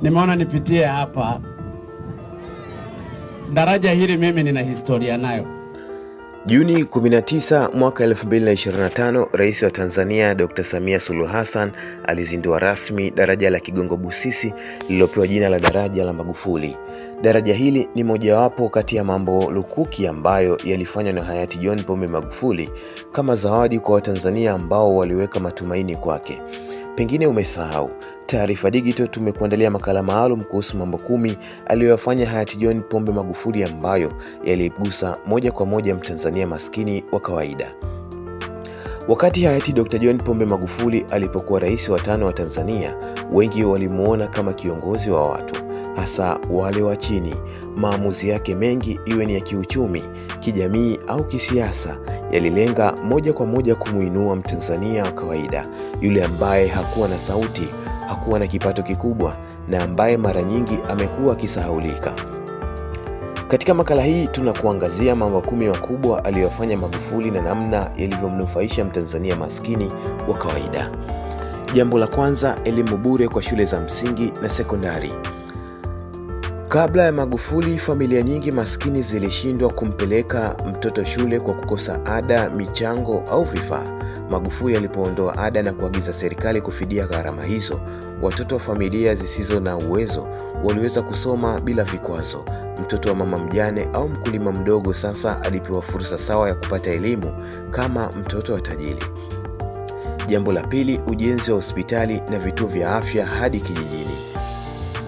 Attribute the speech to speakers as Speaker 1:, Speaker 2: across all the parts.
Speaker 1: nimeona nipitie hapa. Daraja hili mimi nina historia nayo.
Speaker 2: Juni 19 mwaka 2025, Rais wa Tanzania Dr. Samia Suluhu Hassan alizindua rasmi daraja la Kigongo Busisi lililopewa jina la daraja la Magufuli. Daraja hili ni mojawapo kati ya mambo lukuki ambayo yalifanywa na hayati John Pombe Magufuli kama zawadi kwa Watanzania ambao waliweka matumaini kwake. Pengine umesahau, Taarifa Digital tumekuandalia makala maalum kuhusu mambo 10 aliyofanya hayati John Pombe Magufuli ambayo yaligusa moja kwa moja Mtanzania maskini wa kawaida. Wakati hayati Dr. John Pombe Magufuli alipokuwa rais wa 5 wa Tanzania, wengi walimuona kama kiongozi wa watu, hasa wale wa chini. Maamuzi yake mengi, iwe ni ya kiuchumi, kijamii au kisiasa, yalilenga moja kwa moja kumuinua Mtanzania wa kawaida, yule ambaye hakuwa na sauti, hakuwa na kipato kikubwa na ambaye mara nyingi amekuwa akisahaulika. Katika makala hii tunakuangazia mambo 10 makubwa aliyofanya Magufuli na namna yalivyomnufaisha Mtanzania maskini wa kawaida. Jambo la kwanza, elimu bure kwa shule za msingi na sekondari. Kabla ya Magufuli, familia nyingi maskini zilishindwa kumpeleka mtoto shule kwa kukosa ada, michango au vifaa. Magufuli alipoondoa ada na kuagiza serikali kufidia gharama hizo, watoto wa familia zisizo na uwezo waliweza kusoma bila vikwazo. Mtoto wa mama mjane au mkulima mdogo sasa alipewa fursa sawa ya kupata elimu kama mtoto wa tajiri. Jambo la pili, ujenzi wa hospitali na vituo vya afya hadi kijijini.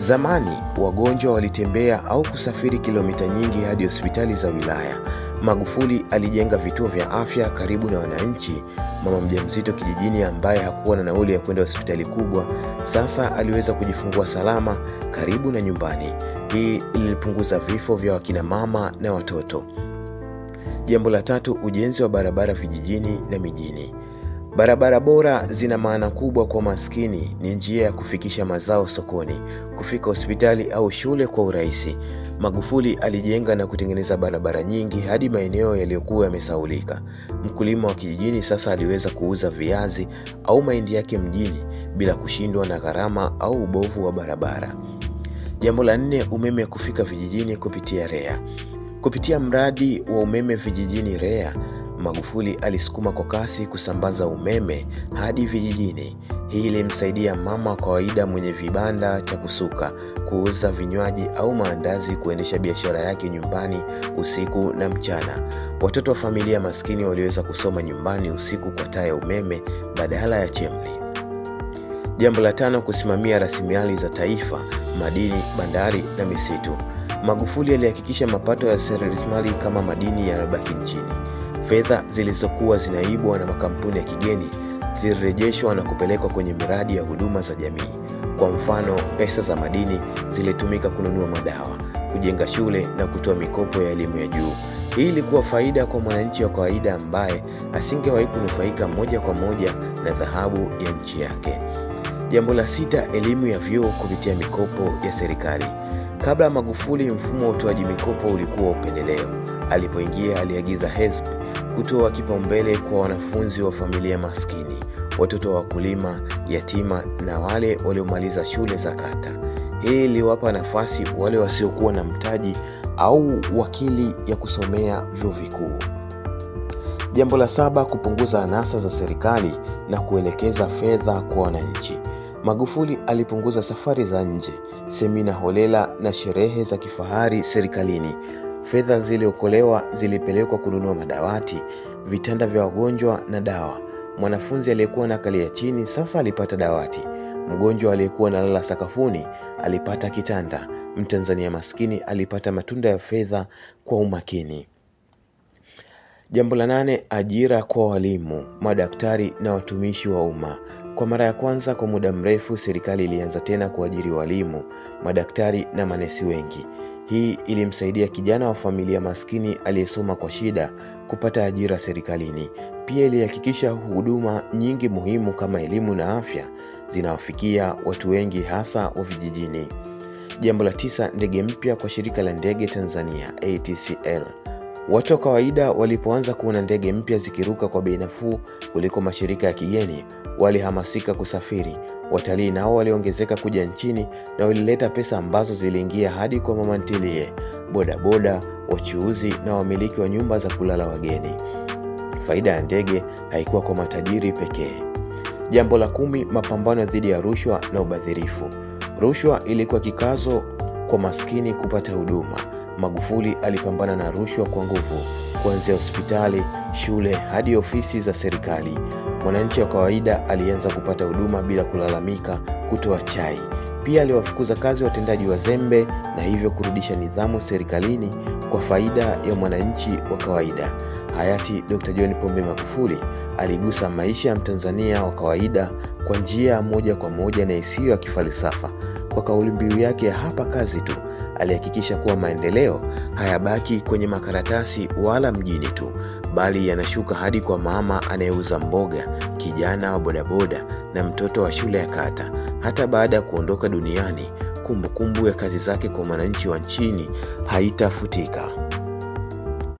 Speaker 2: Zamani wagonjwa walitembea au kusafiri kilomita nyingi hadi hospitali za wilaya. Magufuli alijenga vituo vya afya karibu na wananchi. Mama mjamzito kijijini ambaye hakuwa na nauli ya kwenda hospitali kubwa, sasa aliweza kujifungua salama karibu na nyumbani. Hii ilipunguza vifo vya wakina mama na watoto. Jambo la tatu, ujenzi wa barabara vijijini na mijini. Barabara bora zina maana kubwa kwa maskini. Ni njia ya kufikisha mazao sokoni, kufika hospitali au shule kwa urahisi. Magufuli alijenga na kutengeneza barabara nyingi hadi maeneo yaliyokuwa yamesahaulika. Mkulima wa kijijini sasa aliweza kuuza viazi au mahindi yake mjini bila kushindwa na gharama au ubovu wa barabara. Jambo la 4, umeme kufika vijijini kupitia REA. Kupitia mradi wa umeme vijijini REA, Magufuli alisukuma kwa kasi kusambaza umeme hadi vijijini. Hii ilimsaidia mama kawaida mwenye vibanda cha kusuka, kuuza vinywaji au maandazi kuendesha biashara yake nyumbani usiku na mchana. Watoto wa familia maskini waliweza kusoma nyumbani usiku kwa taa ya umeme badala ya chemli. Jambo la 5, kusimamia rasilimali za taifa, madini, bandari na misitu. Magufuli alihakikisha mapato ya rasilimali kama madini yanabaki nchini. Fedha zilizokuwa zinaibwa na makampuni ya kigeni zilirejeshwa na kupelekwa kwenye miradi ya huduma za jamii. Kwa mfano, pesa za madini zilitumika kununua madawa, kujenga shule na kutoa mikopo ya elimu ya juu. Hii ilikuwa faida kwa mwananchi wa kawaida ambaye asingewahi kunufaika moja kwa moja na dhahabu ya nchi yake. Jambo la 6, elimu ya vyuo kupitia mikopo ya serikali. Kabla ya Magufuli, mfumo wa utoaji mikopo ulikuwa upendeleo. Alipoingia aliagiza HESB kutoa kipaumbele kwa wanafunzi wa familia maskini, watoto wa wakulima, yatima na wale waliomaliza shule za kata. Hii iliwapa nafasi wale wasiokuwa na mtaji au wakili ya kusomea vyuo vikuu. Jambo la 7, kupunguza anasa za serikali na kuelekeza fedha kwa wananchi. Magufuli alipunguza safari za nje, semina holela na sherehe za kifahari serikalini. Fedha ziliokolewa zilipelekwa kununua madawati, vitanda vya wagonjwa na dawa. Mwanafunzi aliyekuwa na kalia chini sasa alipata dawati. Mgonjwa aliyekuwa analala sakafuni alipata kitanda. Mtanzania maskini alipata matunda ya fedha kwa umakini. Jambo la 8, ajira kwa walimu, madaktari na watumishi wa umma. Kwa mara ya kwanza kwa muda mrefu serikali ilianza tena kuajiri walimu, madaktari na manesi wengi. Hii ilimsaidia kijana wa familia maskini aliyesoma kwa shida kupata ajira serikalini. Pia ilihakikisha huduma nyingi muhimu kama elimu na afya zinawafikia watu wengi hasa wa vijijini. Jambo la 9, ndege mpya kwa shirika la ndege Tanzania ATCL. Watu wa kawaida walipoanza kuona ndege mpya zikiruka kwa bei nafuu kuliko mashirika ya kigeni, walihamasika kusafiri. Watalii nao waliongezeka kuja nchini na walileta pesa ambazo ziliingia hadi kwa mama ntilie, bodaboda, wachuuzi na wamiliki wa nyumba za kulala wageni. Faida ya ndege haikuwa kwa matajiri pekee. Jambo la 10, mapambano dhidi ya rushwa na ubadhirifu. Rushwa ilikuwa kikazo kwa maskini kupata huduma. Magufuli alipambana na rushwa kwa nguvu, kuanzia hospitali, shule hadi ofisi za serikali. Mwananchi wa kawaida alianza kupata huduma bila kulalamika, kutoa chai. Pia aliwafukuza kazi watendaji wazembe na hivyo kurudisha nidhamu serikalini kwa faida ya mwananchi wa kawaida. Hayati Dr. John Pombe Magufuli aligusa maisha ya Mtanzania wa kawaida kwa njia moja kwa moja na isiyo ya kifalsafa. Kwa kauli mbiu yake ya hapa kazi tu, alihakikisha kuwa maendeleo hayabaki kwenye makaratasi wala mjini tu, bali yanashuka hadi kwa mama anayeuza mboga, kijana wa bodaboda na mtoto wa shule ya kata. Hata baada ya kuondoka duniani, kumbukumbu ya kazi zake kwa mwananchi wa nchini haitafutika.